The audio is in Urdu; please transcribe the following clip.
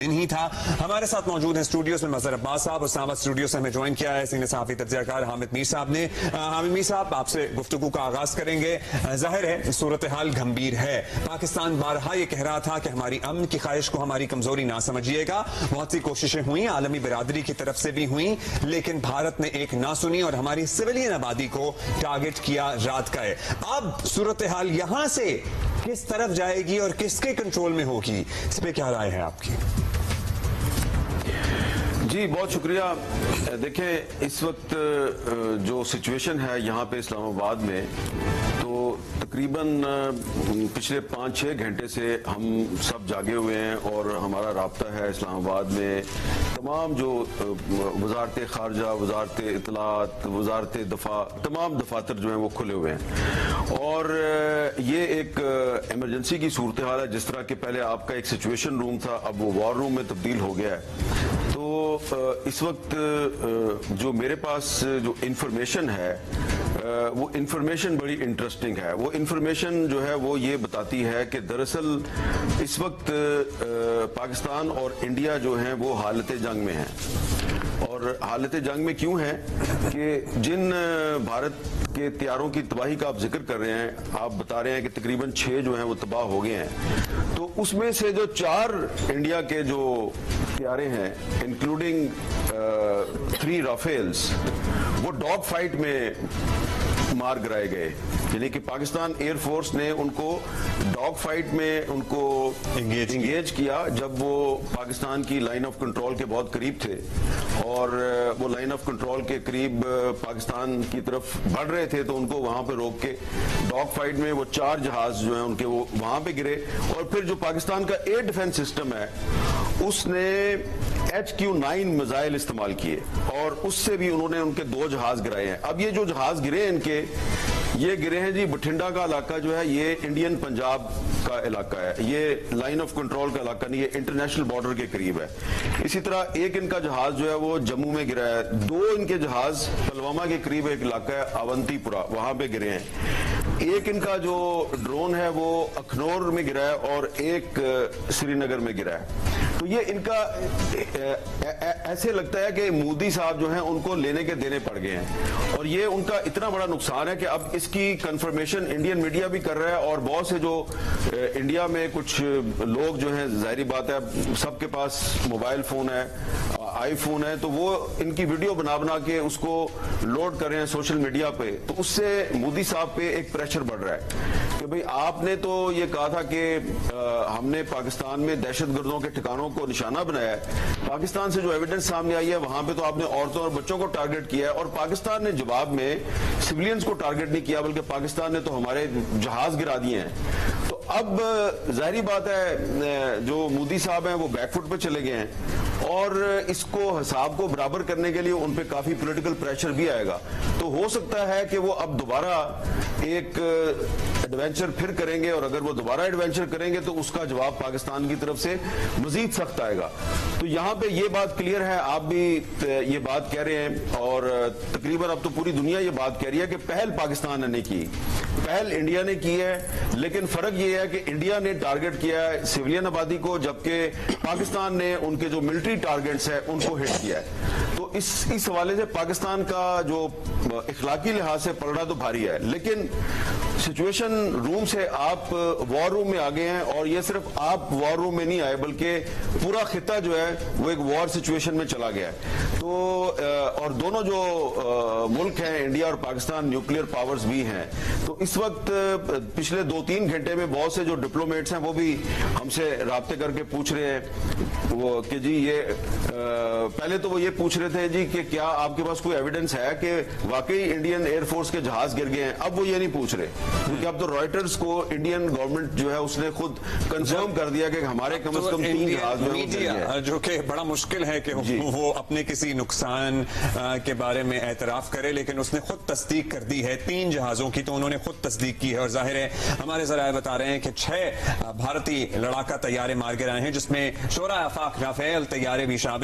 نہیں تھا. ہمارے ساتھ موجود ہیں اسٹوڈیوز میں مظہر عباس صاحب، اسلام آباد اسٹوڈیو سے ہمیں جوائن کیا ہے سینئر صحافی تجزیہ کار حامد میر صاحب نے. حامد میر صاحب، آپ سے گفتگو کا آغاز کریں گے. ظاہر ہے صورتحال گھمبیر ہے. پاکستان بارہا یہ کہہ رہا تھا کہ ہماری امن کی خواہش کو ہماری کمزوری نہ سمجھیے گا. بہت سی کوششیں ہوئیں، عالمی برادری کی طرف سے بھی ہوئیں، لیکن بھارت نے ایک نہ سنی اور ہماری سویلین آبادی کو ٹارگٹ کیا رات کا ہے. اب صورتحال یہاں سے کس طرف جائے گی اور کس کے کنٹرول میں ہوگی، اس پہ کیا رائے ہے آپ کی؟ جی بہت شکریہ. دیکھیں اس وقت جو سچویشن ہے یہاں پہ اسلام آباد میں، تو تقریباً پچھلے 5-6 گھنٹے سے ہم سب جاگے ہوئے ہیں اور ہمارا رابطہ ہے اسلام آباد میں تمام جو وزارت خارجہ، وزارت اطلاعات، وزارت دفاع، تمام دفاتر جو ہیں وہ کھلے ہوئے ہیں. اور یہ ایک ایمرجنسی کی صورتحال ہے. جس طرح کہ پہلے آپ کا ایک سچویشن روم تھا، اب وہ وار روم میں تبدیل ہو گیا ہے. تو اس وقت جو میرے پاس جو انفارمیشن ہے وہ انفارمیشن بڑی انٹرسٹنگ ہے. وہ انفارمیشن جو ہے وہ یہ بتاتی ہے کہ دراصل اس وقت پاکستان اور انڈیا جو ہیں وہ حالت جنگ میں ہیں. اور حالت جنگ میں کیوں ہیں کہ جن بھارت کے طیاروں کی تباہی کا آپ ذکر کر رہے ہیں، آپ بتا رہے ہیں کہ تقریباً 6 جو ہیں وہ تباہ ہو گئے ہیں. تو اس میں سے جو 4 انڈیا کے جو طیارے ہیں انکلوڈنگ 3 رافیلز، وہ ڈاگ فائٹ میں مار گرائے گئے. یعنی کہ پاکستان ایئر فورس نے ان کو ڈاگ فائٹ میں ان کو انگیج کیا جب وہ پاکستان کی لائن آف کنٹرول کے بہت قریب تھے، اور وہ لائن آف کنٹرول کے قریب پاکستان کی طرف بڑھ رہے تھے تو ان کو وہاں پہ روک کے ڈاگ فائٹ میں وہ 4 جہاز جو ہیں ان کے وہ وہاں پہ گرے. اور پھر جو پاکستان کا ایئر ڈیفنس سسٹم ہے اس نے HQ-9 میزائل استعمال کیے اور اس سے بھی انہوں نے ان کے 2 جہاز گرائے ہیں. اب یہ جو جہاز گرے ہیں ان کے، یہ گرے ہیں جی بٹھنڈا کا علاقہ جو ہے یہ انڈین پنجاب کا علاقہ ہے، یہ لائن آف کنٹرول کا علاقہ نہیں، یہ انٹرنیشنل بارڈر کے قریب ہے. اسی طرح ایک ان کا جہاز جو ہے وہ جموں میں گرا ہے. 2 ان کے جہاز پلوامہ کے قریب ایک علاقہ ہے اونتی پورا، وہاں پہ گرے ہیں. ایک ان کا جو ڈرون ہے وہ اکھنور میں گرا ہے اور ایک سری نگر میں گرا ہے. تو یہ ان کا ایسے لگتا ہے کہ مودی صاحب جو ہیں ان کو لینے کے دینے پڑ گئے ہیں، اور یہ ان کا اتنا بڑا نقصان ہے کہ اب اس کی کنفرمیشن انڈین میڈیا بھی کر رہا ہے. اور بہت سے جو انڈیا میں کچھ لوگ جو ہیں، ظاہری بات ہے سب کے پاس موبائل فون ہے، آئی فون ہے، تو وہ ان کی ویڈیو بنا کے اس کو لوڈ کر رہے ہیں سوشل میڈیا پہ. تو اس سے مودی صاحب پہ ایک پریشر بڑھ رہا ہے کہ بھئی آپ نے تو یہ کہا تھا کہ ہم نے پاکستان میں دہشت گردوں کے ٹھکانوں کو نشانہ بنایا ہے. پاکستان سے جو ایویڈنس سامنے آئی ہے وہاں پہ تو آپ نے عورتوں اور بچوں کو ٹارگٹ کیا ہے، اور پاکستان نے جواب میں سویلینز کو ٹارگٹ نہیں کیا بلکہ پاکستان نے تو ہمارے جہاز گرا دیے ہیں. تو اب ظاہری بات ہے جو مودی صاحب ہیں وہ بیک فٹ پہ چلے گئے ہیں، اور اس کو حساب کو برابر کرنے کے لیے ان پہ کافی پولیٹیکل پریشر بھی آئے گا. تو ہو سکتا ہے کہ وہ اب دوبارہ ایک ایڈونچر پھر کریں گے، اور اگر وہ دوبارہ ایڈونچر کریں گے تو اس کا جواب پاکستان کی طرف سے مزید سخت آئے گا. تو یہاں پہ یہ بات کلیئر ہے، آپ بھی یہ بات کہہ رہے ہیں، اور تقریباً اب تو پوری دنیا یہ بات کہہ رہی ہے کہ پہل پاکستان نے نہیں کی، پہل انڈیا نے کی ہے. لیکن فرق یہ ہے کہ انڈیا نے ٹارگٹ کیا ہے سویلین آبادی کو، جبکہ پاکستان نے ان کے جو ملٹری ٹارگٹس ہیں ان کو ہٹ کیا ہے. تو اس حوالے سے پاکستان کا جو اخلاقی لحاظ سے پلڑا تو بھاری ہے. لیکن سچویشن روم سے آپ وار روم میں آ گئے ہیں، اور یہ صرف آپ وار روم میں نہیں آئے بلکہ پورا خطہ جو ہے وہ ایک وار سچویشن میں چلا گیا ہے. تو اور دونوں جو ملک ہیں انڈیا اور پاکستان نیوکلیئر پاورز بھی ہیں. تو اس وقت پچھلے 2-3 گھنٹے میں بہت سے جو ڈپلومیٹس ہیں وہ بھی ہم سے رابطے کر کے پوچھ رہے ہیں وہ کہ جی یہ پہلے تو وہ یہ پوچھ رہے تھے جی کہ کیا آپ کے پاس کوئی ایویڈنس ہے کہ واقعی انڈین ایئر فورس کے جہاز گر گئے ہیں. اب وہ یہ نہیں پوچھ رہے کیونکہ اب تو رائٹرز کو انڈین گورنمنٹ جو ہے اس نے خود کنفرم کر دیا کہ ہمارے کم از کم 3 جہاز جو کہ بڑا مشکل ہے کہ وہ اپنے کسی نقصان کے بارے میں اعتراف کرے، لیکن اس نے خود تصدیق کر دی ہے 3 جہازوں کی. تو انہوں نے خود تصدیق کی ہے، اور ظاہر ہے ہمارے ذرائع بتا رہے ہیں کہ 6 بھارتی لڑاکا طیارے مار گرائے ہیں، جس میں شورا آفاق رافیل طیارے بھی شامل